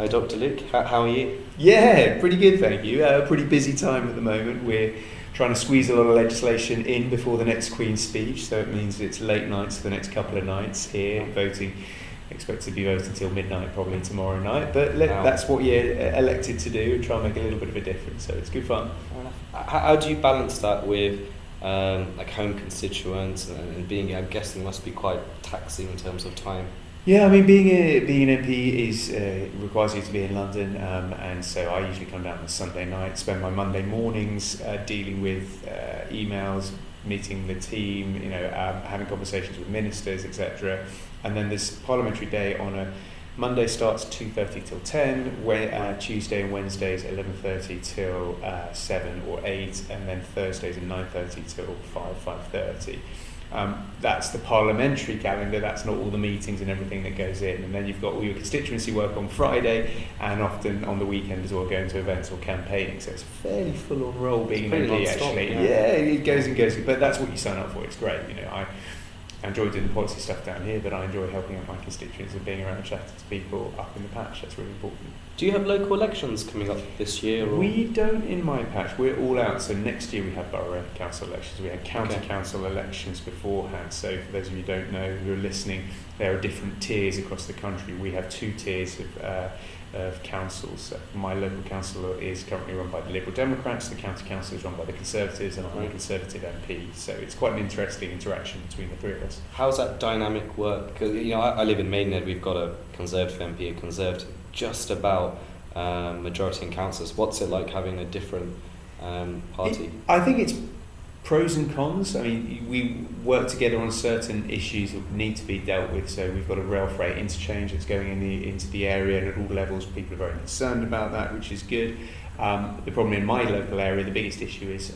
Hi, Dr. Luke. How are you? Yeah, pretty good, thank you. Pretty busy time at the moment. We're trying to squeeze a lot of legislation in before the next Queen's speech, so it means it's late nights for the next couple of nights here, voting. Expect to be voting till midnight probably tomorrow night, but that's what you're elected to do, and try and make a little bit of a difference, so it's good fun. How do you balance that with like home constituents and being, I'm guessing, must be quite taxing in terms of time? Yeah, I mean, being an MP is requires you to be in London, and so I usually come down on Sunday night, spend my Monday mornings dealing with emails, meeting the team, having conversations with ministers, etc. And then this parliamentary day on a Monday starts 2:30 till 10, Tuesday and Wednesdays 11:30 till 7 or 8, and then Thursdays at 9:30 till 5:30. That's the parliamentary calendar. That's not all the meetings and everything that goes in. And then you've got all your constituency work on Friday, and often on the weekend as well, going to events or campaigning. So it's a fairly full-on role being an MP, actually. Yeah, it goes and goes. But that's what you sign up for. It's great. I enjoy doing the policy stuff down here, but I enjoy helping out my constituents and being around chatting to people up in the patch. That's really important. Do you have local elections coming up this year? Or? We don't in my patch. We're all out. So next year we have borough council elections. We had county council elections beforehand. So for those of you who don't know, who are listening, there are different tiers across the country. We have 2 tiers of councils. So my local council is currently run by the Liberal Democrats. The county council is run by the Conservatives, and I'm a Conservative MP. So it's quite an interesting interaction between the 3 of us. How's that dynamic work? Because I live in Maidenhead. We've got a Conservative MP, a Conservative, just about majority in councils. What's it like having a different party? I think it's pros and cons. I mean, we work together on certain issues that need to be dealt with. So we've got a rail freight interchange that's going into the area, and at all levels people are very concerned about that, which is good. The problem in my local area, the biggest issue is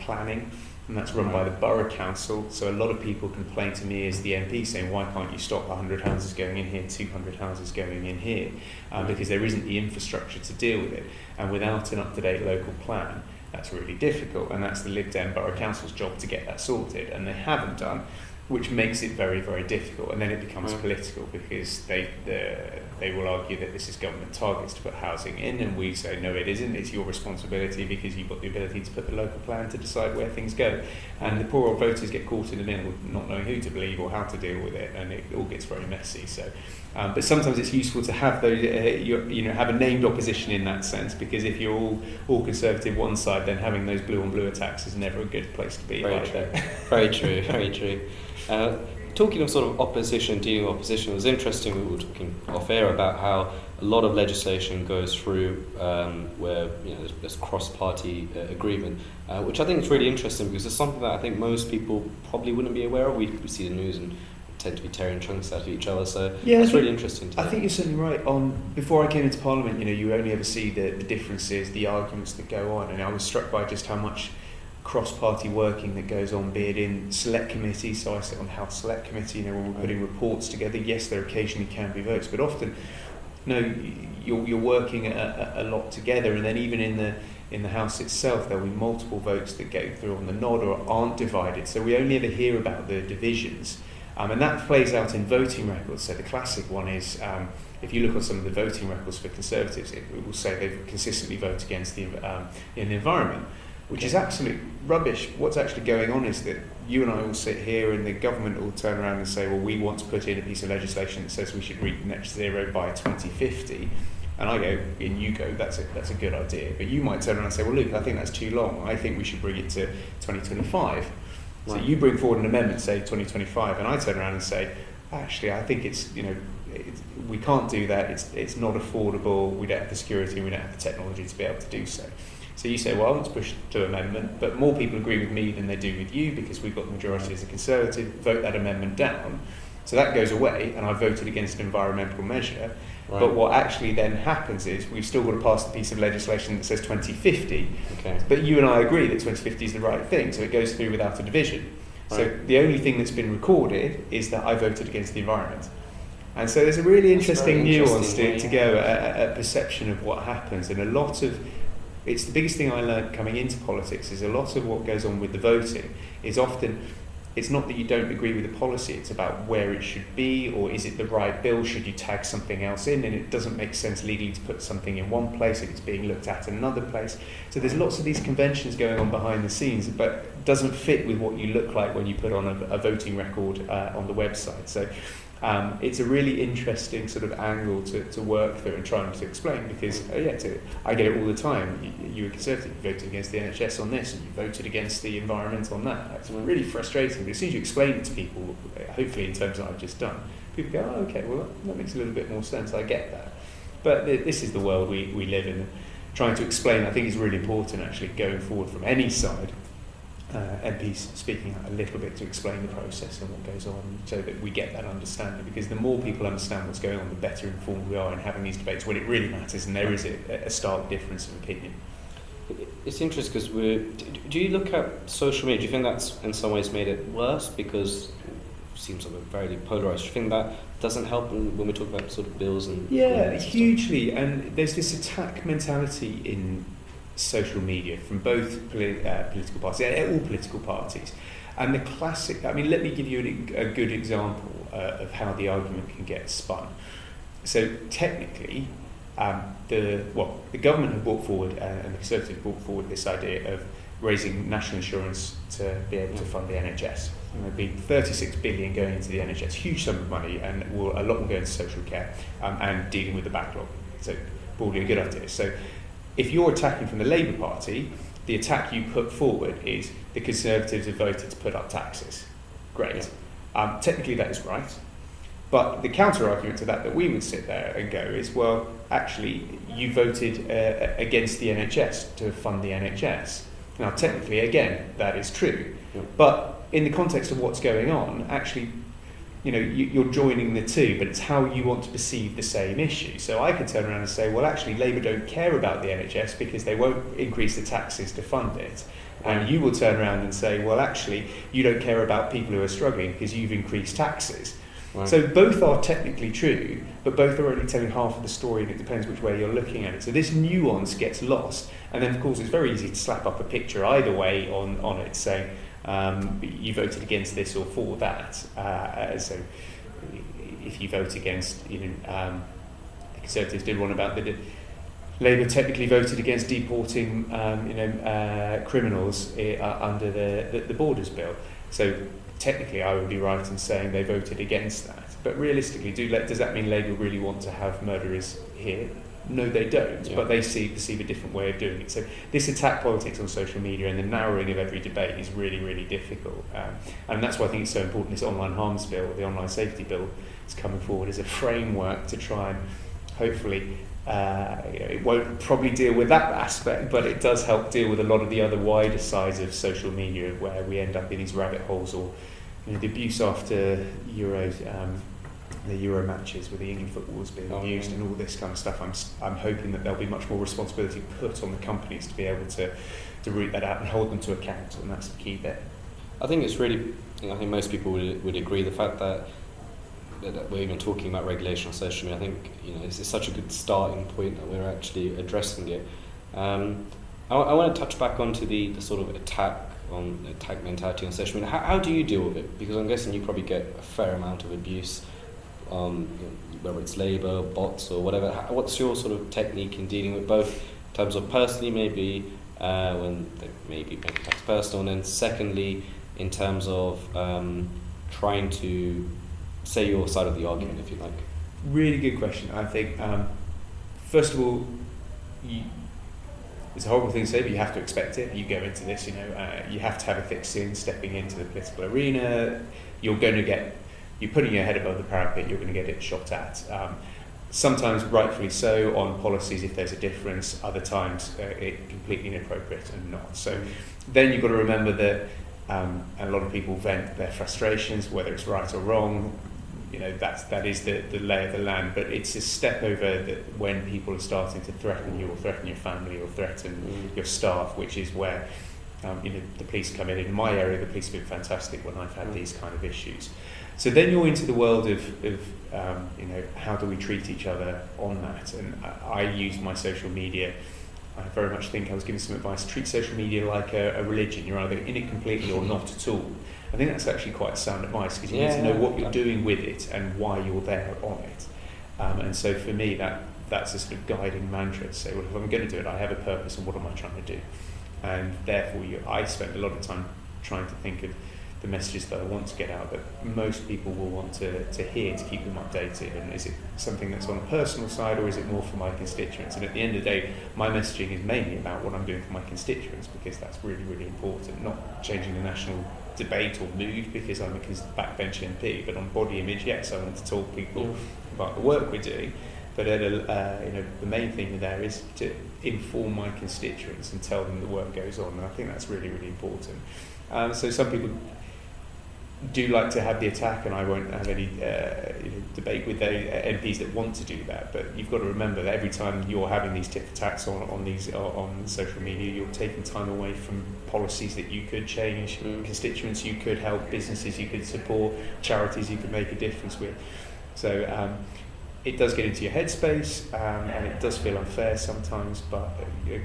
planning, and that's run by the borough council. So a lot of people complain to me as the MP saying, why can't you stop 100 houses going in here, 200 houses going in here? Because there isn't the infrastructure to deal with it. And without an up-to-date local plan, that's really difficult, and that's the Lib Dem Borough Council's job to get that sorted, and they haven't done, which makes it very, very difficult. And then it becomes political, because they will argue that this is government targets to put housing in, and we say no, it isn't. It's your responsibility, because you've got the ability to put the local plan to decide where things go. And the poor old voters get caught in the middle, not knowing who to believe or how to deal with it, and it all gets very messy. So, but sometimes it's useful to have those, have a named opposition in that sense, because if you're all Conservative one side, then having those blue on blue attacks is never a good place to be. Very true. Very true. Very true. Talking of sort of opposition, dealing with opposition, it was interesting. We were talking off air about how a lot of legislation goes through where there's cross-party agreement, which I think is really interesting, because it's something that I think most people probably wouldn't be aware of. We see the news and tend to be tearing chunks out of each other, so it's really interesting to I think you're certainly right. Before I came into Parliament, you only ever see the differences, the arguments that go on, and I was struck by just how much cross-party working that goes on, be it in select committees. So I sit on the House Select Committee, when we're putting reports together. Yes, there occasionally can be votes, but often, you're working a lot together, and then even in the House itself, there'll be multiple votes that go through on the nod or aren't divided. So we only ever hear about the divisions. And that plays out in voting records. So the classic one is, if you look at some of the voting records for Conservatives, it will say they consistently vote against in the environment, which is absolute rubbish. What's actually going on is that you and I all sit here, and the government will turn around and say, well, we want to put in a piece of legislation that says we should reach net zero by 2050. And I go, and you go, that's a good idea. But you might turn around and say, well, Luke, I think that's too long. I think we should bring it to 2025. So you bring forward an amendment, say 2025, and I turn around and say, actually, I think we can't do that. It's not affordable. We don't have the security, and we don't have the technology to be able to do so. So you say, well, I want to push to amendment, but more people agree with me than they do with you, because we've got the majority as a Conservative. Vote that amendment down. So that goes away, and I voted against an environmental measure. Right. But what actually then happens is we've still got to pass the piece of legislation that says 2050. Okay. But you and I agree that 2050 is the right thing, so it goes through without a division. Right. So the only thing that's been recorded is that I voted against the environment. And so there's a really interesting nuance to go, a perception of what happens. And it's the biggest thing I learned coming into politics, is a lot of what goes on with the voting is often it's not that you don't agree with the policy, it's about where it should be, or is it the right bill, should you tag something else in, and it doesn't make sense legally to put something in one place if it's being looked at in another place. So there's lots of these conventions going on behind the scenes, but doesn't fit with what you look like when you put on a voting record on the website. So it's a really interesting sort of angle to work through and trying to explain, because I get it all the time. You were Conservative, you voted against the NHS on this, and you voted against the environment on that. That's really frustrating, but as soon as you explain it to people, hopefully in terms that I've just done, people go, oh, okay, well that makes a little bit more sense, I get that. But this is the world we live in. Trying to explain, I think, is really important actually going forward from any side. MPs speaking out a little bit to explain the process and what goes on, so that we get that understanding, because the more people understand what's going on, the better informed we are in having these debates when it really matters and there is a stark difference of opinion. It's interesting because do you look at social media, do you think that's in some ways made it worse because it seems like we're very polarised? Do you think that doesn't help when we talk about sort of bills and... Yeah, hugely, and there's this attack mentality in social media from both political parties, all political parties. And the classic, I mean, let me give you a good example of how the argument can get spun. So technically, the government have brought forward, and the Conservatives brought forward this idea of raising national insurance to be able to fund the NHS. There'll be 36 billion going into the NHS, huge sum of money, and a lot will go into social care and dealing with the backlog. So broadly a good idea. So if you're attacking from the Labour Party, the attack you put forward is the Conservatives have voted to put up taxes. Great. Yeah. Technically that is right. But the counter-argument to that we would sit there and go is, well, actually, you voted against the NHS to fund the NHS. Now, technically, again, that is true. Yeah. But in the context of what's going on, actually, you're joining the two, but it's how you want to perceive the same issue. So I could turn around and say, well, actually, Labour don't care about the NHS because they won't increase the taxes to fund it. And you will turn around and say, well, actually, you don't care about people who are struggling because you've increased taxes. Right. So both are technically true, but both are only telling half of the story, and it depends which way you're looking at it. So this nuance gets lost. And then, of course, it's very easy to slap up a picture either way on it, saying, you voted against this or for that. So if you vote against, the Conservatives did one about the Labour technically voted against deporting, criminals under the Borders Bill. So technically, I would be right in saying they voted against that. But realistically, does that mean Labour really want to have murderers here? No, they don't, but they perceive a different way of doing it. So this attack politics on social media and the narrowing of every debate is really, really difficult. And that's why I think it's so important this online harms bill, the online safety bill, is coming forward as a framework to try and hopefully, it won't probably deal with that aspect, but it does help deal with a lot of the other wider sides of social media where we end up in these rabbit holes, or the abuse after the Euro matches with the England footballers being used and all this kind of stuff. I'm hoping that there'll be much more responsibility put on the companies to be able to root that out and hold them to account, and that's the key bit. I think it's really, I think most people would agree, the fact that we're even talking about regulation on social media. I think it's such a good starting point that we're actually addressing it. I want to touch back onto the sort of attack mentality on social media. How do you deal with it? Because I'm guessing you probably get a fair amount of abuse, whether it's Labour, bots or whatever. What's your sort of technique in dealing with both in terms of personally, maybe when they maybe make attacks personal, and then secondly in terms of trying to say your side of the argument, if you like? Really good question. I think, first of all, it's a horrible thing to say, but you have to expect it. You go into this, you have to have a thick skin stepping into the political arena. You're putting your head above the parapet, you're going to get it shot at. Sometimes rightfully so on policies if there's a difference, other times it's completely inappropriate and not. So then you've got to remember that a lot of people vent their frustrations, whether it's right or wrong. That is the lay of the land, but it's a step over that when people are starting to threaten you or threaten your family or threaten your staff, which is where the police come in. In my area, the police have been fantastic when I've had these kind of issues. So then you're into the world of how do we treat each other on that, and I use my social media I very much think I was giving some advice. Treat social media like a religion. You're either in it completely or not at all. I think that's actually quite sound advice, because you need to know what you're doing with it and why you're there on it. And so for me, that's a sort of guiding mantra to say, well, if I'm going to do it, I have a purpose, and what am I trying to do? And therefore, I spend a lot of time trying to think of the messages that I want to get out, that most people will want to hear to keep them updated. And is it something that's on a personal side, or is it more for my constituents? And at the end of the day, my messaging is mainly about what I'm doing for my constituents, because that's really, really important. Not changing the national debate or mood because I'm a backbench MP, but on body image, yes, I want to talk to people about the work we're doing. But the main thing there is to inform my constituents and tell them the work goes on. And I think that's really, really important. So some people do like to have the attack, and I won't have any debate with those MPs that want to do that. But you've got to remember that every time you're having these tit for tats on social media, you're taking time away from policies that you could change, constituents you could help, businesses you could support, charities you could make a difference with. So it does get into your headspace, and it does feel unfair sometimes, but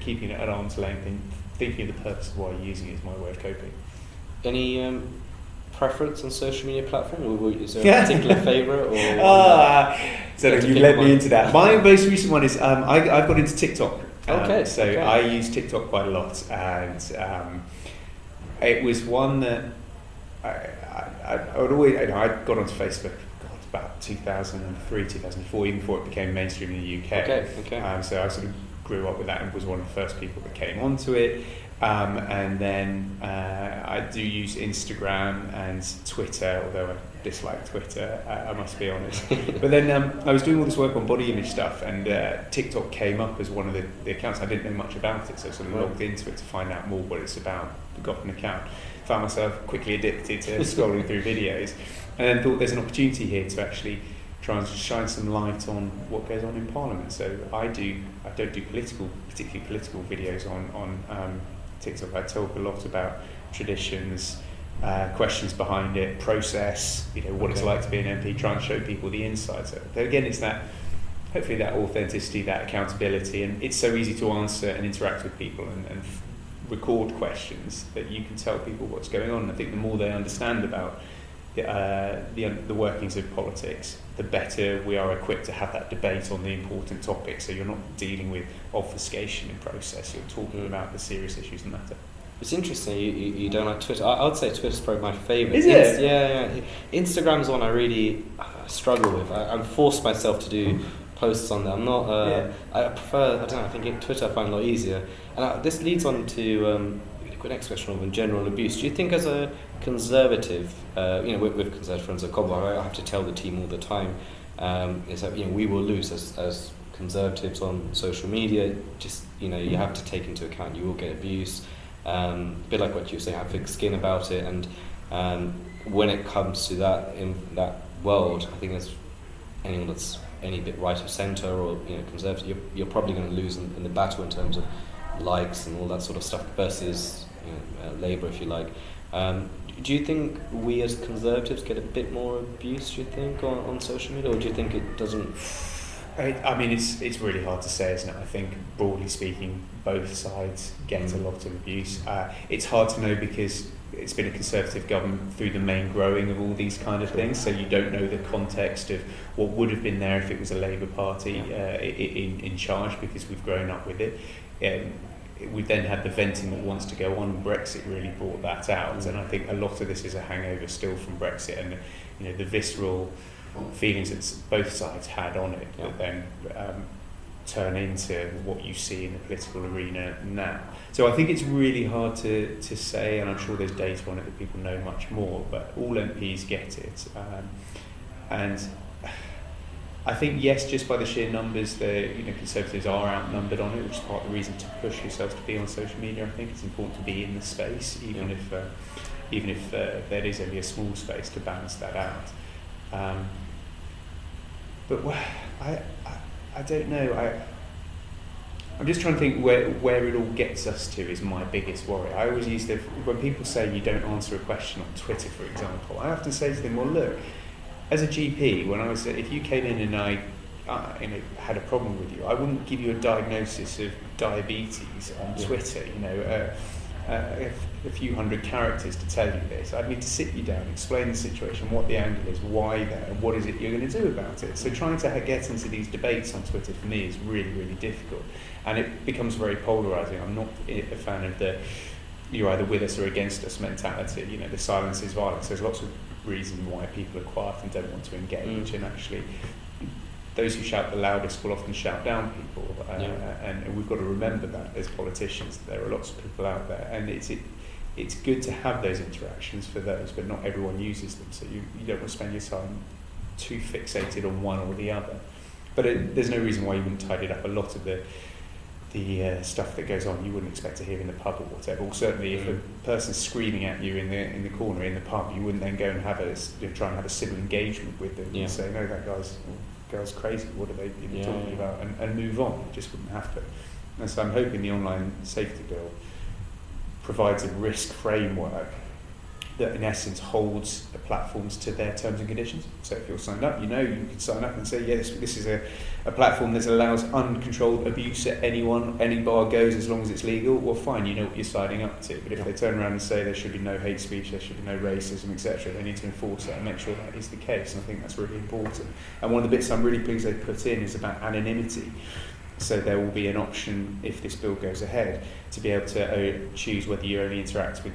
keeping it at arm's length and thinking of the purpose of why you're using it is my way of coping. Any preference on social media platform, or is there a particular favourite? So you led me into that. My most recent one is I've got into TikTok. I use TikTok quite a lot, and it was one that I would always. I got onto Facebook about 2003, 2004, even before it became mainstream in the UK. So I sort of grew up with that and was one of the first people that came onto it. And then I do use Instagram and Twitter, although I dislike Twitter, I must be honest. But then I was doing all this work on body image stuff, and TikTok came up as one of the accounts. I didn't know much about it, so I sort of logged into it to find out more what it's about. Got an account, found myself quickly addicted to scrolling through videos, and then thought there's an opportunity here to actually try and shine some light on what goes on in Parliament. So I don't do particularly political videos on TikTok. I talk a lot about traditions, questions behind it, process, what it's like to be an MP, try and show people the insides of it. But again, it's hopefully that authenticity, that accountability, and it's so easy to answer and interact with people and record questions that you can tell people what's going on. I think the more they understand about the workings of politics, the better we are equipped to have that debate on the important topics. So you're not dealing with obfuscation in process, you're talking about the serious issues that matter. It's interesting you don't like Twitter. I would say Twitter's probably my favourite. Is it? Yeah. Instagram's one I really struggle with. I'm forced myself to do posts on there. I'm not. I prefer. I don't know. I think Twitter I find a lot easier. And this leads on to the next question on general abuse. Do you think, as a Conservative, with Conservative friends at Cobble, I have to tell the team all the time, is that we will lose as Conservatives on social media. Just you have to take into account you will get abuse. A bit like what you were saying, have thick skin about it, and when it comes to that in that world, I think as anyone that's any bit right of centre or Conservative, you're probably going to lose in the battle in terms of likes and all that sort of stuff versus Labour, if you like. Do you think we as Conservatives get a bit more abuse, do you think, on social media, or do you think it doesn't? I mean, it's really hard to say, isn't it? I think, broadly speaking, both sides get a lot of abuse. It's hard to know because it's been a Conservative government through the main growing of all these kind of things, so you don't know the context of what would have been there if it was a Labour Party in charge, because we've grown up with it. We've then had the venting that wants to go on. Brexit really brought that out, and I think a lot of this is a hangover still from Brexit, and the visceral feelings that both sides had on it that then turn into what you see in the political arena now. So I think it's really hard to say, and I'm sure there's data on it that people know much more, but all MPs get it. And I think, yes, just by the sheer numbers, the Conservatives are outnumbered on it, which is part of the reason to push yourself to be on social media. I think it's important to be in the space, even if there is only a small space, to balance that out. But I don't know. I'm just trying to think where it all gets us to is my biggest worry. I always use when people say you don't answer a question on Twitter, for example, I often say to them, well, look, as a GP, if you came in and I had a problem with you, I wouldn't give you a diagnosis of diabetes on Twitter, a few hundred characters to tell you this. I'd need to sit you down, explain the situation, what the angle is, why there, and what is it you're going to do about it. So trying to get into these debates on Twitter for me is really, really difficult, and it becomes very polarising. I'm not a fan of the you're either with us or against us mentality. The silence is violence. There's lots of reasons why people are quiet and don't want to engage, and actually those who shout the loudest will often shout down people, and we've got to remember that as politicians, that there are lots of people out there, and it's good to have those interactions for those, but not everyone uses them, so you don't want to spend your time too fixated on one or the other. But there's no reason why you wouldn't tidy it up. A lot of the stuff that goes on you wouldn't expect to hear in the pub or whatever. Or certainly if a person's screaming at you in the corner in the pub, you wouldn't then go and try and have a civil engagement with them and say, no, that guy's crazy, what are they talking about, and move on. It just wouldn't happen. And so I'm hoping the online safety bill provides a risk framework that in essence holds the platforms to their terms and conditions. So if you're signed up, you can sign up and say, this is a platform that allows uncontrolled abuse at anyone, any bar goes as long as it's legal. Well, fine, you know what you're signing up to. But if they turn around and say there should be no hate speech, there should be no racism, etc., they need to enforce that and make sure that is the case. And I think that's really important. And one of the bits I'm really pleased they put in is about anonymity. So there will be an option, if this bill goes ahead, to be able to choose whether you only interact with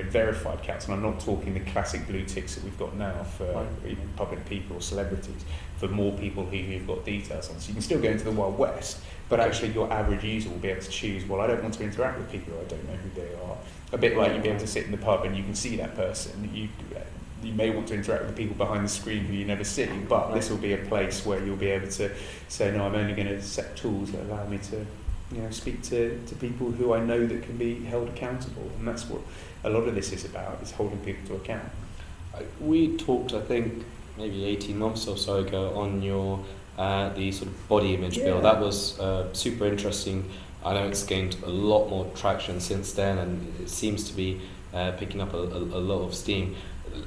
verified accounts. And I'm not talking the classic blue ticks that we've got now for public people or celebrities, for more people who you've got details on. So you can still go into the Wild West, but actually your average user will be able to choose, well, I don't want to interact with people, I don't know who they are. A bit like you'd be able to sit in the pub and you can see that person. You may want to interact with the people behind the screen who you never see, but this will be a place where you'll be able to say, no, I'm only going to set tools that allow me to speak to people who I know that can be held accountable. And that's what a lot of this is about, is holding people to account. We talked, I think, maybe 18 months or so ago on your the sort of body image bill. That was super interesting. I know it's gained a lot more traction since then, and it seems to be picking up a lot of steam.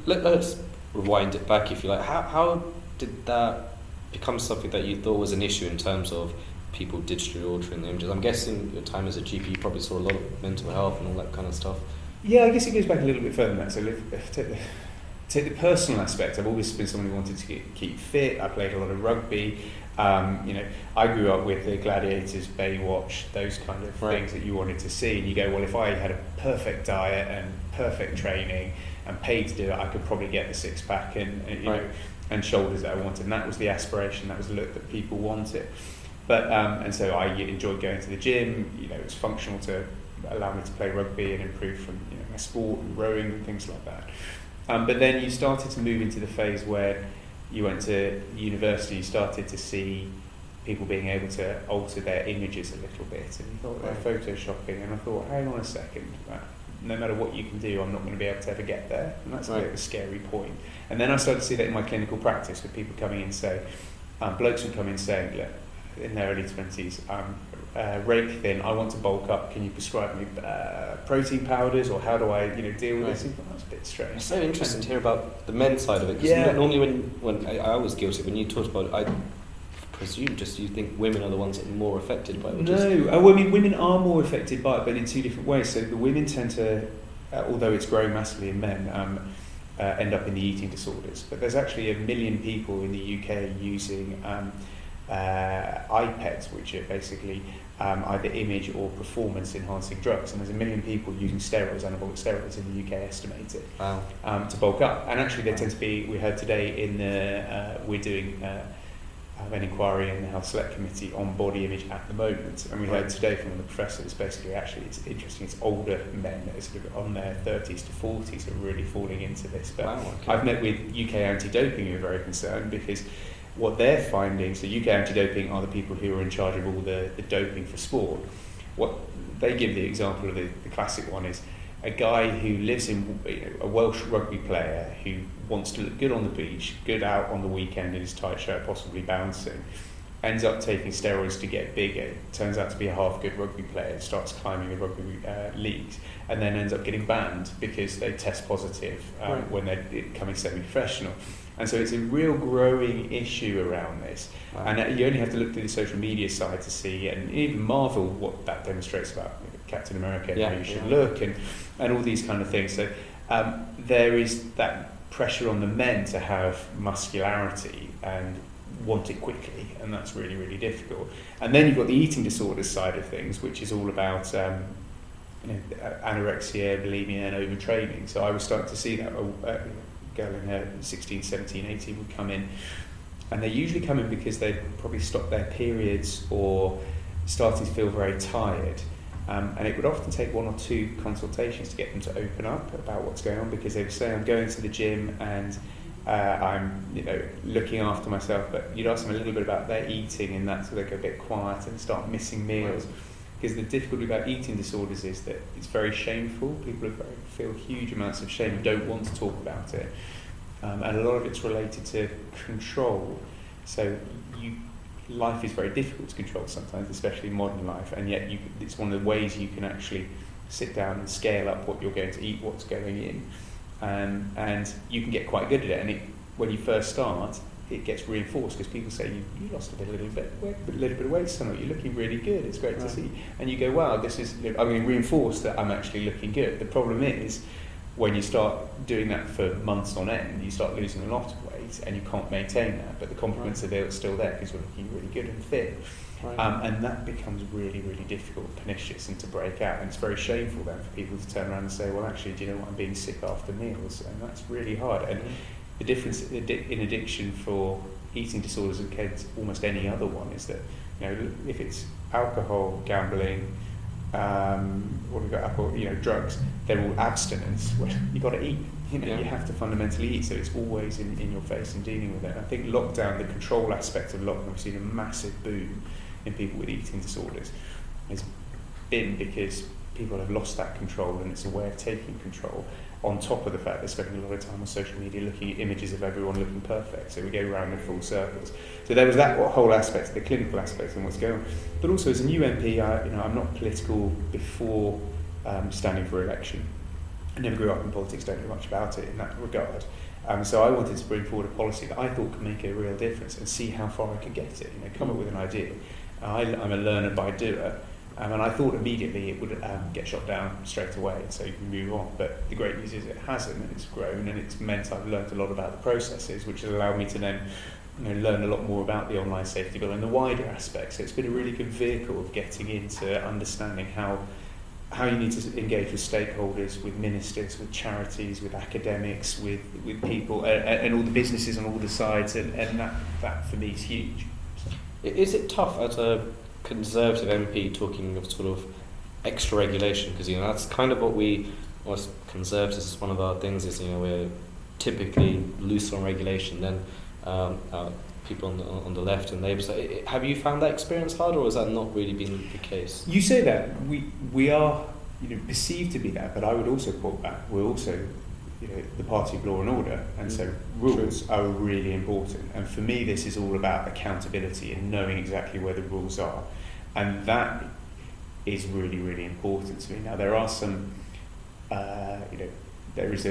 Let's rewind it back, if you like. How did that become something that you thought was an issue in terms of people digitally altering the images? I'm guessing your time as a GP, you probably saw a lot of mental health and all that kind of stuff. Yeah, I guess it goes back a little bit further than that. So take the personal aspect. I've always been someone who wanted to keep fit. I played a lot of rugby. I grew up with the Gladiators, Baywatch, those kind of things that you wanted to see. And you go, well, if I had a perfect diet and perfect training and paid to do it, I could probably get the six-pack and shoulders that I wanted. And that was the aspiration, that was the look that people wanted. But and so I enjoyed going to the gym. It was functional to allow me to play rugby and improve from my sport and rowing and things like that. But then you started to move into the phase where you went to university. You started to see people being able to alter their images a little bit, and you thought they're photoshopping. And I thought, hang on a second, no matter what you can do, I'm not going to be able to ever get there. And that's a bit of a scary point. And then I started to see that in my clinical practice, with people coming in say, blokes would come in saying, look, in their early 20s, rake thin, I want to bulk up, can you prescribe me protein powders, or how do I deal with this? That's a bit strange. It's so interesting to hear about the men's side of it, because normally when I was guilty, when you talked about it, I presume just you think women are the ones that are more affected by it. No, women are more affected by it, but in two different ways. So the women tend to, although it's growing massively in men, end up in the eating disorders. But there's actually 1 million people in the UK using iPads, which are basically either image or performance enhancing drugs, and there's 1 million people using steroids, anabolic steroids in the UK estimated, to bulk up. And actually they tend to be, we heard today in the we're doing an inquiry in the Health Select Committee on body image at the moment, and we heard today from one of the professors, basically actually it's interesting, it's older men that are sort of on their 30s to 40s are really falling into this. But I've met with UK anti-doping who are very concerned, because what they're finding, so UK anti-doping are the people who are in charge of all the doping for sport. What they give the example of the classic one is a guy who lives in, a Welsh rugby player who wants to look good on the beach, good out on the weekend in his tight shirt, possibly bouncing, ends up taking steroids to get bigger, turns out to be a half good rugby player, starts climbing the rugby leagues, and then ends up getting banned because they test positive when they're becoming semi-professional. And so it's a real growing issue around this. Wow. And you only have to look through the social media side to see, and even Marvel, what that demonstrates about Captain America, how you should look, and all these kind of things. So there is that pressure on the men to have muscularity and want it quickly, and that's really, really difficult. And then you've got the eating disorders side of things, which is all about anorexia, bulimia, and overtraining. So I was starting to see that a girl in her 16, 17, 18 would come in, and they usually come in because they probably stopped their periods or starting to feel very tired. And it would often take 1 or 2 consultations to get them to open up about what's going on, because they would say, I'm going to the gym and I'm looking after myself, but you'd ask them a little bit about their eating, and that's where they go a bit quiet and start missing meals. Because the difficulty about eating disorders is that it's very shameful. People feel huge amounts of shame and don't want to talk about it. And a lot of it's related to control. So life is very difficult to control sometimes, especially modern life, and yet it's one of the ways you can actually sit down and scale up what you're going to eat, what's going in, and you can get quite good at it. And when you first start, it gets reinforced because people say you lost a little bit of weight somewhere, you're looking really good, it's great to see, and you go, wow, this is, I'm being reinforced that I'm actually looking good. The problem is, when you start doing that for months on end, you start losing a lot of weight and you can't maintain that, but the compliments are still there because you're looking really good and fit. And that becomes really, really difficult, pernicious, and to break out. And it's very shameful then for people to turn around and say, well, actually, do you know what, I'm being sick after meals, and that's really hard. And the difference in addiction for eating disorders against almost any other one is that, if it's alcohol, gambling, what we've got, alcohol, drugs, they're all abstinence. Well, you've got to eat. You have to fundamentally eat, so it's always in your face and dealing with it. And I think lockdown, the control aspect of lockdown, we've seen a massive boom in people with eating disorders. Has been because people have lost that control, and it's a way of taking control, on top of the fact they're spending a lot of time on social media looking at images of everyone looking perfect, so we go round in full circles. So there was that whole aspect, the clinical aspect and what's going on. But also as a new MP, I'm not political before standing for election. I never grew up in politics, don't know much about it in that regard. So I wanted to bring forward a policy that I thought could make a real difference and see how far I could get it, come up with an idea. I'm a learner by doer. And I thought immediately it would get shot down straight away, and so you can move on. But the great news is it hasn't, and it's grown, and it's meant I've learned a lot about the processes, which has allowed me to then learn a lot more about the online safety bill and the wider aspects. So it's been a really good vehicle of getting into understanding how you need to engage with stakeholders, with ministers, with charities, with academics, with people, and all the businesses on all the sides, and that for me is huge. So. Is it tough as a Conservative MP talking of sort of extra regulation, because that's kind of what as Conservatives, is one of our things is we're typically loose on regulation. Then people on the left and Labour side, have you found that experience hard, or has that not really been the case? You say that we are perceived to be that, but I would also put back we're also the party of law and order, and so rules are really important. And for me, this is all about accountability and knowing exactly where the rules are, and that is really, really important to me. Now, there are some, there is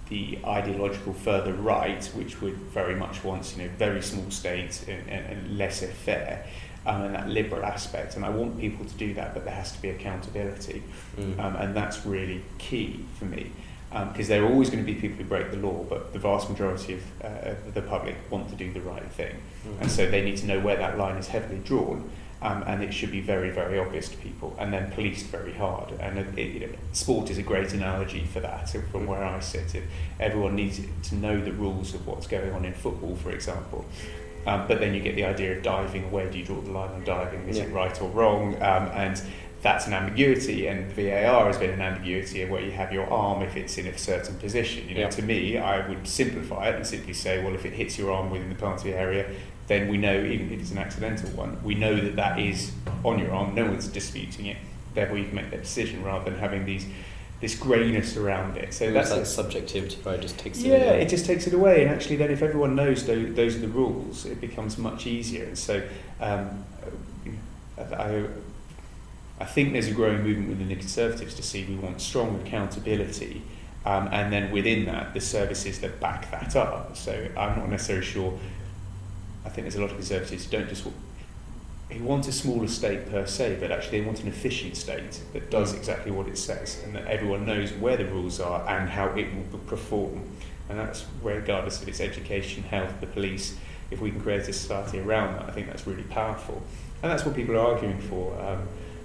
the ideological further right, which would very much want very small states and laissez-faire, and that liberal aspect. And I want people to do that, but there has to be accountability, and that's really key for me. Because there are always going to be people who break the law, but the vast majority of the public want to do the right thing. And so they need to know where that line is heavily drawn, and it should be very, very obvious to people, and then policed very hard. And sport is a great analogy for that, from where I sit. Everyone needs to know the rules of what's going on in football, for example. But then you get the idea of diving. Where do you draw the line on diving? Is it right or wrong? And that's an ambiguity, and VAR has been an ambiguity of where you have your arm if it's in a certain position. To me, I would simplify it and simply say, well, if it hits your arm within the penalty area, then we know, even if it's an accidental one, we know that is on your arm, no one's disputing it, therefore you can make that decision, rather than having these this greyness around it. So that's like subjectivity, right? It just takes it yeah, away. it just takes it away. And actually, then if everyone knows those are the rules, it becomes much easier. And so, I think there's a growing movement within the Conservatives to see we want strong accountability, and then within that, the services that back that up. So I'm not necessarily sure. I think there's a lot of Conservatives who don't just who want a smaller state per se, but actually they want an efficient state that does exactly what it says, and that everyone knows where the rules are and how it will perform. And that's regardless of its education, health, the police. If we can create a society around that, I think that's really powerful. And that's what people are arguing for.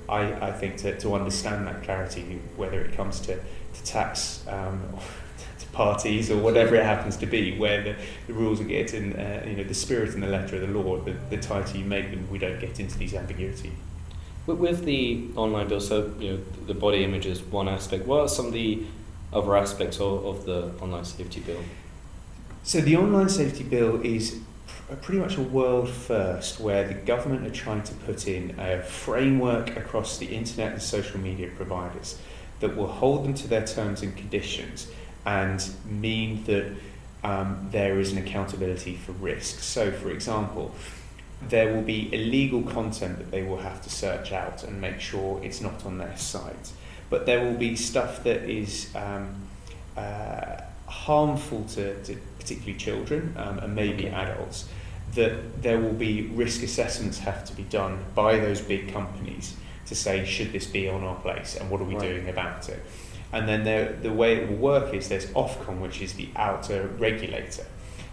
I think to understand that clarity, whether it comes to tax, to parties or whatever it happens to be, where the rules are getting, the spirit and the letter of the law, the tighter you make them, we don't get into these ambiguity. With the online bill, so the body image is one aspect. What are some of the other aspects of the online safety bill? So the online safety bill is pretty much a world first, where the government are trying to put in a framework across the internet and social media providers that will hold them to their terms and conditions and mean that there is an accountability for risk. So, for example, there will be illegal content that they will have to search out and make sure it's not on their site. But there will be stuff that is harmful to particularly children and maybe adults, that there will be risk assessments have to be done by those big companies to say, should this be on our place and what are we doing about it? And then the way it will work is there's Ofcom, which is the outer regulator,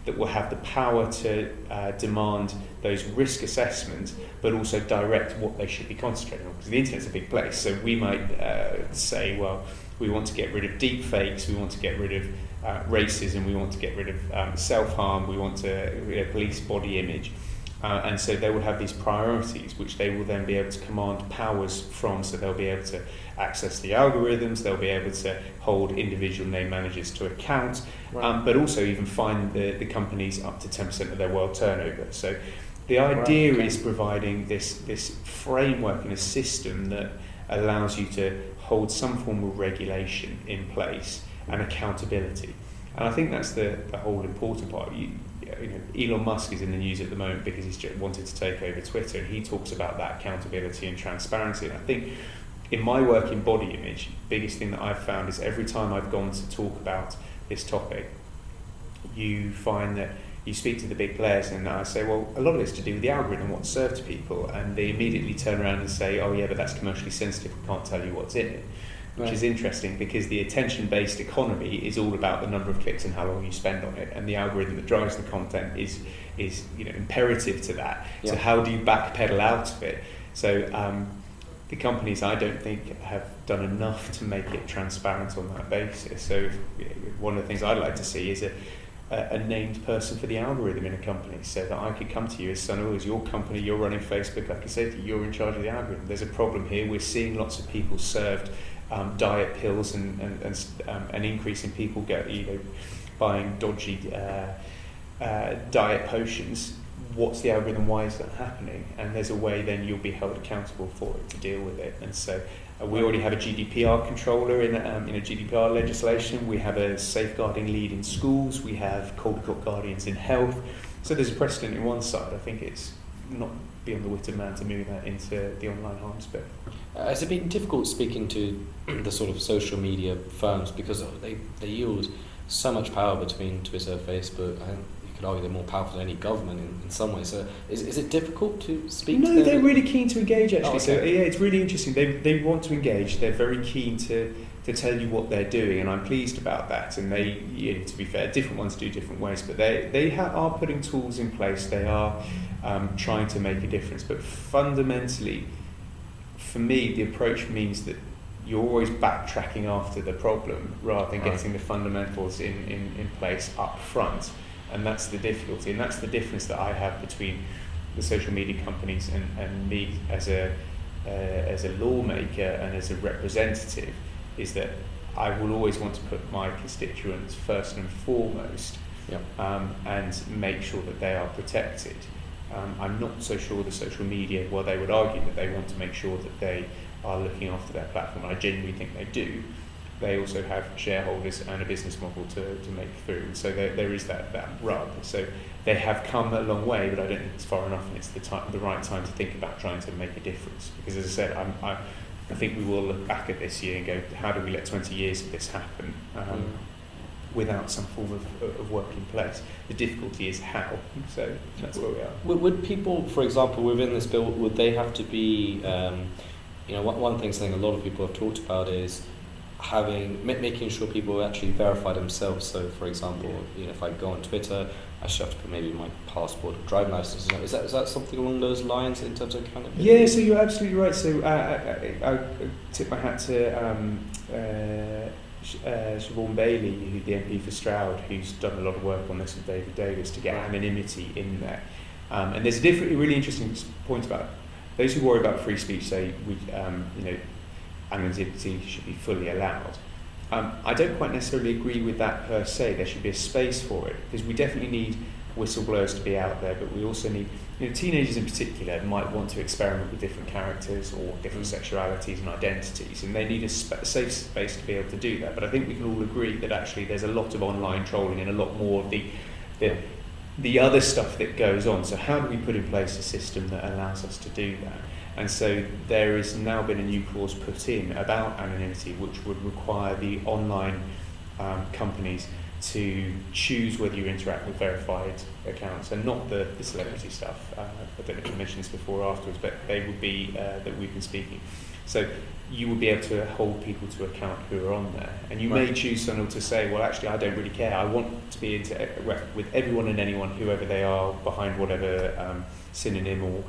that will have the power to demand those risk assessments, but also direct what they should be concentrating on. Because the internet's a big place, so we might say, well, we want to get rid of deep fakes, we want to get rid of racism, we want to get rid of self-harm, we want to police body image. And so they will have these priorities, which they will then be able to command powers from. So they'll be able to access the algorithms, they'll be able to hold individual name managers to account, but also even fine the companies up to 10% of their world turnover. So the idea is providing this framework and a system that allows you to hold some form of regulation in place and accountability. And I think that's the whole important part. Elon Musk is in the news at the moment because he's wanted to take over Twitter, and he talks about that accountability and transparency. And I think in my work in body image, biggest thing that I've found is every time I've gone to talk about this topic, you find that you speak to the big players and I say, well, a lot of it's to do with the algorithm, what's served to people, and they immediately turn around and say, oh yeah, but that's commercially sensitive, we can't tell you what's in it. Which is interesting, because the attention-based economy is all about the number of clicks and how long you spend on it, and the algorithm that drives the content is imperative to that. So how do you backpedal out of it? So the companies, I don't think, have done enough to make it transparent on that basis. So one of the things I'd like to see is a named person for the algorithm in a company, so that I could come to you as Sunil, as your company, you're running Facebook, I can say to you, you're in charge of the algorithm. There's a problem here. We're seeing lots of people served diet pills and an increase in people buying dodgy diet potions. What's the algorithm? Why is that happening? And there's a way then you'll be held accountable for it to deal with it. And so we already have a GDPR controller in GDPR legislation. We have a safeguarding lead in schools. We have cold guardians in health. So there's a precedent in one side. I think it's not beyond the wit of man to move that into the online harms bit. Has it been difficult speaking to the sort of social media firms, because they yield so much power between Twitter, Facebook? I think you could argue they're more powerful than any government in some ways. So is it difficult to speak to them? No, they're really keen to engage, actually. Okay. So yeah, it's really interesting. They want to engage. They're very keen to tell you what they're doing, and I'm pleased about that. And they, to be fair, different ones do different ways, but they are putting tools in place. They are trying to make a difference. But fundamentally, for me, the approach means that you're always backtracking after the problem rather than getting the fundamentals in place up front. And that's the difficulty, and that's the difference that I have between the social media companies and me as a lawmaker and as a representative, is that I will always want to put my constituents first and foremost, and make sure that they are protected. I'm not so sure the social media, well, they would argue that they want to make sure that they are looking after their platform. I genuinely think they do. they also have shareholders and a business model to make through. And so there is that rub. So they have come a long way, but I don't think it's far enough, and it's the right time to think about trying to make a difference. Because as I said, I think we will look back at this year and go, how do we let 20 years of this happen without some form of work in place? The difficulty is how. So that's where we are. Would people, for example, within this bill, would they have to be, one thing something a lot of people have talked about is making sure people actually verify themselves. So, for example, if I go on Twitter, I should have to put maybe my passport or driving license. Is that something along those lines in terms of accountability? Yeah, so you're absolutely right. So I tip my hat to Siobhan Bailey, who's the MP for Stroud, who's done a lot of work on this with David Davis to get anonymity in there. And there's a really interesting point about those who worry about free speech say anonymity should be fully allowed. I don't quite necessarily agree with that per se. There should be a space for it, because we definitely need whistleblowers to be out there, but we also need, teenagers in particular might want to experiment with different characters or different sexualities and identities, and they need a safe space to be able to do that. But I think we can all agree that actually there's a lot of online trolling and a lot more of the other stuff that goes on. So how do we put in place a system that allows us to do that? And so there has now been a new clause put in about anonymity, which would require the online companies to choose whether you interact with verified accounts and not the celebrity stuff. I don't know if you mentioned this before or afterwards, but they would be that we've been speaking. So you would be able to hold people to account who are on there. And you may choose someone to say, well, actually, I don't really care. I want to be with everyone and anyone, whoever they are, behind whatever synonym or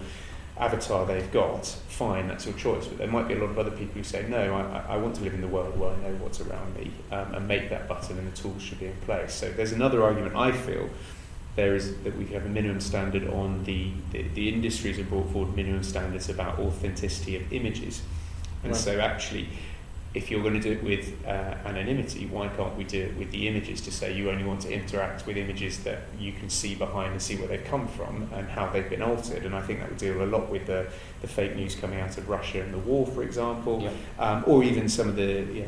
avatar they've got. Fine, that's your choice. But there might be a lot of other people who say, no, I want to live in the world where I know what's around me, and make that button, and the tools should be in place. So there's another argument I feel there is that we have a minimum standard on the industries have brought forward minimum standards about authenticity of images. And so actually, if you're going to do it with anonymity, why can't we do it with the images, to say you only want to interact with images that you can see behind and see where they've come from and how they've been altered? And I think that would deal a lot with the fake news coming out of Russia and the war, for example, or even some of the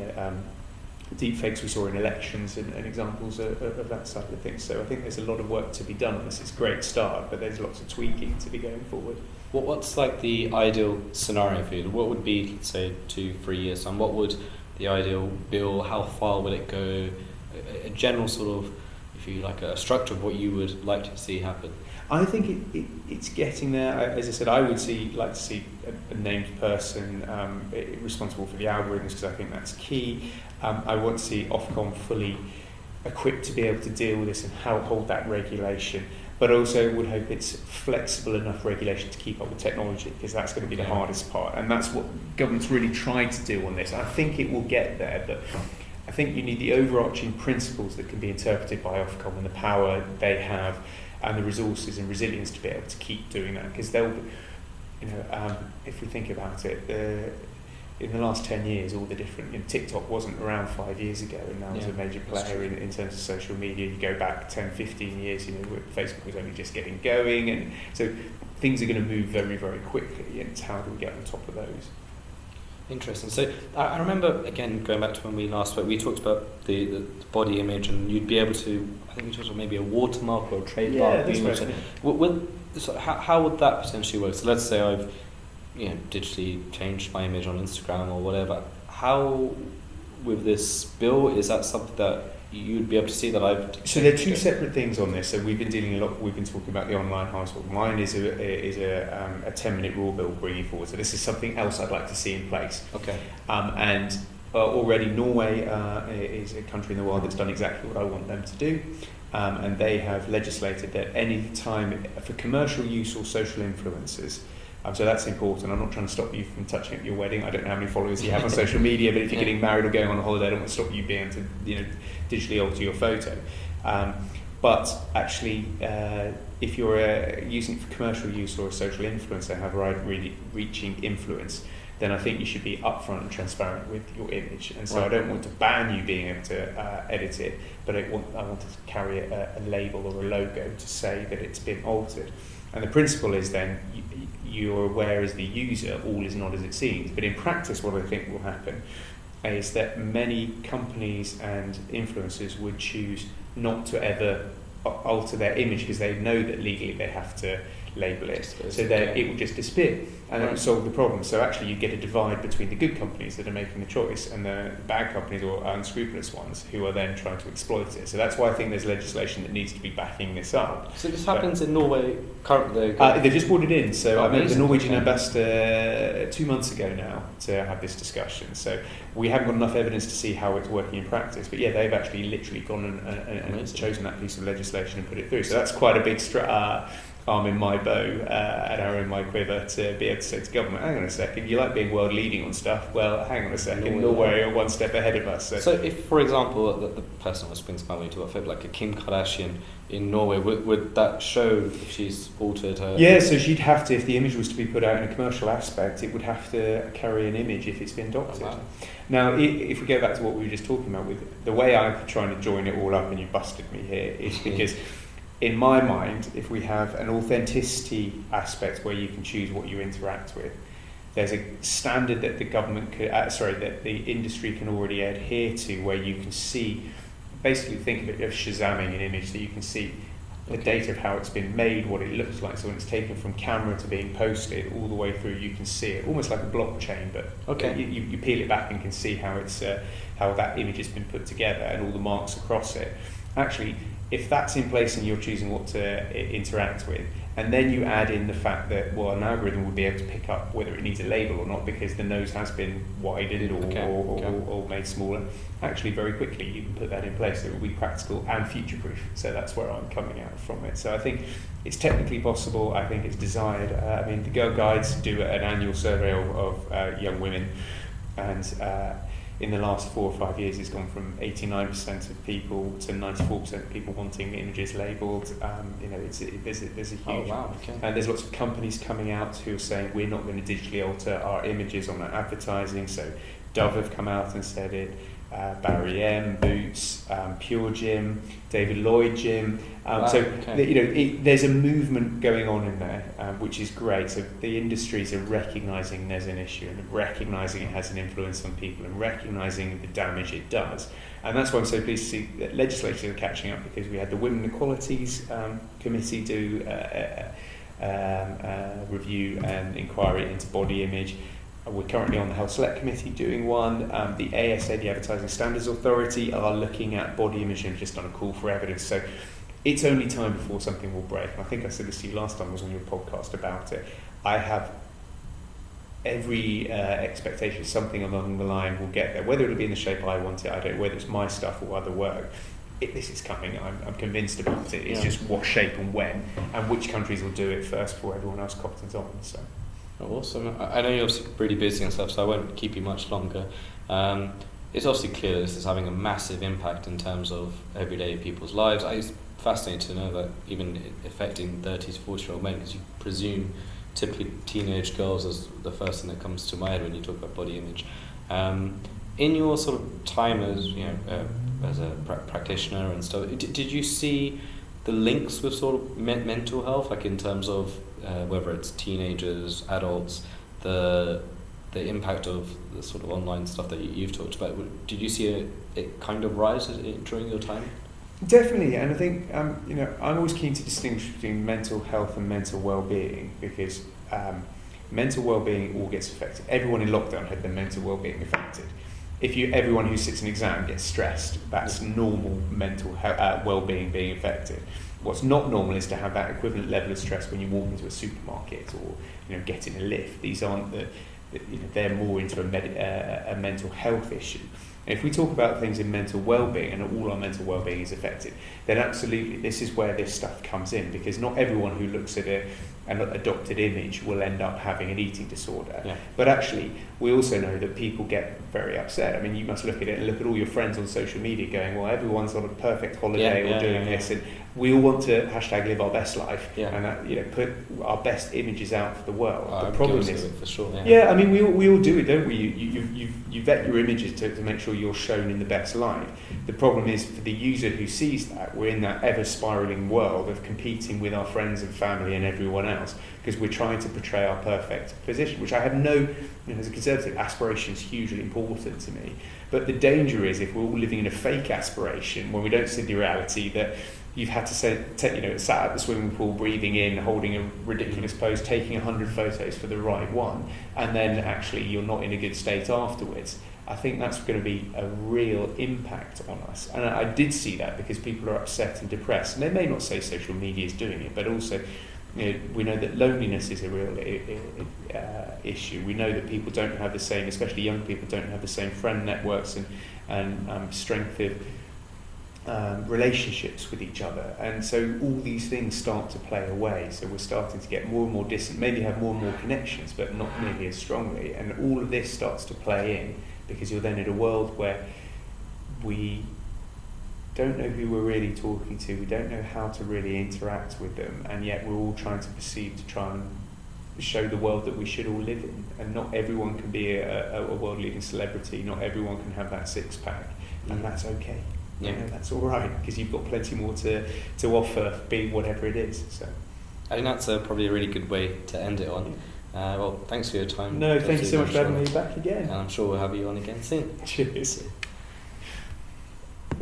deep fakes we saw in elections and examples of that side of things. So I think there's a lot of work to be done on this. It's a great start, but there's lots of tweaking to be going forward. What's like the ideal scenario for you? What would be, let's say, 2-3 years time? What would the ideal bill? How far would it go? A general sort of, if you like, a structure of what you would like to see happen. I think it's getting there. As I said, I would like to see a named person responsible for the algorithms, because I think that's key. I want to see Ofcom fully equipped to be able to deal with this and hold that regulation. But also would hope it's flexible enough regulation to keep up with technology, because that's going to be the hardest part. And that's what government's really tried to do on this. I think it will get there, but I think you need the overarching principles that can be interpreted by Ofcom and the power they have and the resources and resilience to be able to keep doing that. Because they'll, if we think about it, in the last 10 years, all the different, TikTok wasn't around 5 years ago, and now it's a major player in terms of social media. You go back 10, 15 years, Facebook was only just getting going, and so things are going to move very, very quickly, and it's how do we get on top of those? Interesting. So I remember, again, going back to when we last spoke, we talked about the body image, and you'd be able to, I think we talked about maybe a watermark or a trademark. Yeah, that's right. So how would that potentially work? So let's say I've digitally changed my image on Instagram or whatever. How, with this bill, is that something that you'd be able to see that I've... So there are two separate things on this. So we've been dealing a lot, we've been talking about the online household. Mine is a 10-minute rule bill bringing forward. So this is something else I'd like to see in place. Okay. And already Norway is a country in the world that's done exactly what I want them to do. And they have legislated that any time for commercial use or social influences, so that's important. I'm not trying to stop you from touching at your wedding. I don't know how many followers you have on social media, but if you're getting married or going on a holiday, I don't want to stop you being able to digitally alter your photo. But actually, if you're using it for commercial use or a social influencer, have really reaching influence, then I think you should be upfront and transparent with your image. And so I don't want to ban you being able to edit it, but I want to carry a label or a logo to say that it's been altered. And the principle is then you're aware as the user all is not as it seems. But in practice, what I think will happen is that many companies and influencers would choose not to ever alter their image because they know that legally they have to label it, so that it will just disappear, and it will solve the problem. So actually you get a divide between the good companies that are making the choice and the bad companies or unscrupulous ones who are then trying to exploit it. So that's why I think there's legislation that needs to be backing this up. So this happens in Norway currently? They just brought it in, so I met the Norwegian okay. ambassador 2 months ago now to have this discussion. So we haven't got enough evidence to see how it's working in practice, but yeah, they've actually literally gone and chosen that piece of legislation and put it through. So that's quite a big arm in my bow, an arrow in my quiver to be able to say to government, hang on a second, you like being world leading on stuff, well hang on a second, Norway are one step ahead of us. So if, for example, the person who springs to mind, like a Kim Kardashian in Norway, would that show if she's altered her? Yeah, so she'd have to, if the image was to be put out in a commercial aspect, it would have to carry an image if it's been doctored. Oh, wow. Now, if we go back to what we were just talking about, with the way I'm trying to join it all up, and you busted me here, is because in my mind, if we have an authenticity aspect where you can choose what you interact with, there's a standard that the government could, that the industry can already adhere to, where you can see, basically think of it as shazamming an image, so you can see the data of how it's been made, what it looks like. So when it's taken from camera to being posted, all the way through, you can see it, almost like a blockchain, but you peel it back and can see how it's how that image has been put together and all the marks across it. Actually, if that's in place and you're choosing what to interact with, and then you add in the fact that, well, an algorithm would be able to pick up whether it needs a label or not because the nose has been widened or made smaller, actually very quickly you can put that in place. It will be practical and future-proof. So that's where I'm coming out from it. So I think it's technically possible. I think it's desired. I mean, the Girl Guides do an annual survey of young women, and in the last 4 or 5 years, it's gone from 89% of people to 94% of people wanting images labelled. There's a huge. Oh wow! Okay. And there's lots of companies coming out who are saying we're not going to digitally alter our images on our advertising. So Dove have come out and said it. Barry M, Boots, Pure Gym, David Lloyd Gym. There's a movement going on in there, which is great. So the industries are recognising there's an issue and recognising it has an influence on people and recognising the damage it does. And that's why I'm so pleased to see that legislators are catching up, because we had the Women Equalities Committee do review and inquiry into body image. We're currently on the Health Select Committee doing one. The ASA, the Advertising Standards Authority, are looking at body image and just done a call for evidence. So it's only time before something will break. I think I said this to you last time I was on your podcast about it. I have every expectation something along the line will get there. Whether it'll be in the shape I want it, I don't know, whether it's my stuff or other work. This is coming. I'm convinced about it. It's just what shape and when, and which countries will do it first before everyone else cottons on. So. Awesome. I know you're obviously pretty busy and stuff, so I won't keep you much longer. It's obviously clear this is having a massive impact in terms of everyday people's lives. It's fascinating to know that even affecting 30 to 40-year-old men, because you presume typically teenage girls is the first thing that comes to my head when you talk about body image. In your sort of time as as a practitioner and stuff, did you see the links with sort of mental health, like in terms of whether it's teenagers, adults, the impact of the sort of online stuff that you've talked about? Did you see it kind of rise during your time? Definitely, and I think I'm always keen to distinguish between mental health and mental well-being, because mental well-being all gets affected. Everyone in lockdown had their mental well-being affected. Everyone who sits an exam gets stressed, that's normal mental well-being being affected. What's not normal is to have that equivalent level of stress when you walk into a supermarket or get in a lift. These aren't they're more into a mental health issue. And if we talk about things in mental well-being, and all our mental well-being is affected, then absolutely this is where this stuff comes in, because not everyone who looks at an adopted image will end up having an eating disorder. Yeah. But actually, we also know that people get very upset. I mean, you must look at it and look at all your friends on social media going, well, everyone's on a perfect holiday doing this, and we all want to #live our best life, and put our best images out for the world. The problem is, for sure. I mean, we all do it, don't we? You vet your images to make sure you're shown in the best light. The problem is for the user who sees that, we're in that ever spiraling world of competing with our friends and family and everyone else because we're trying to portray our perfect position, which I have no, you know, as a conservative, aspiration is hugely important to me. But the danger is if we're all living in a fake aspiration, when we don't see the reality that you've had to sat at the swimming pool, breathing in, holding a ridiculous pose, taking 100 photos for the right one, and then actually you're not in a good state afterwards. I think that's going to be a real impact on us. And I did see that because people are upset and depressed. And they may not say social media is doing it, but also, you know, we know that loneliness is a real issue. We know that people don't have the same, especially young people, don't have the same friend networks and strength of relationships with each other. And so all these things start to play away. So we're starting to get more and more distant, maybe have more and more connections, but not nearly as strongly. And all of this starts to play in, because you're then in a world where we don't know who we're really talking to, we don't know how to really interact with them, and yet we're all trying to perceive to try and show the world that we should all live in. And not everyone can be a world-leading celebrity, not everyone can have that six-pack, and that's okay. Yeah. You know, that's all right, because you've got plenty more to offer, be whatever it is. So I think that's probably a really good way to end it on. Well, thanks for your time. No, thank you so much for having me me back again. And I'm sure we'll have you on again soon. Cheers.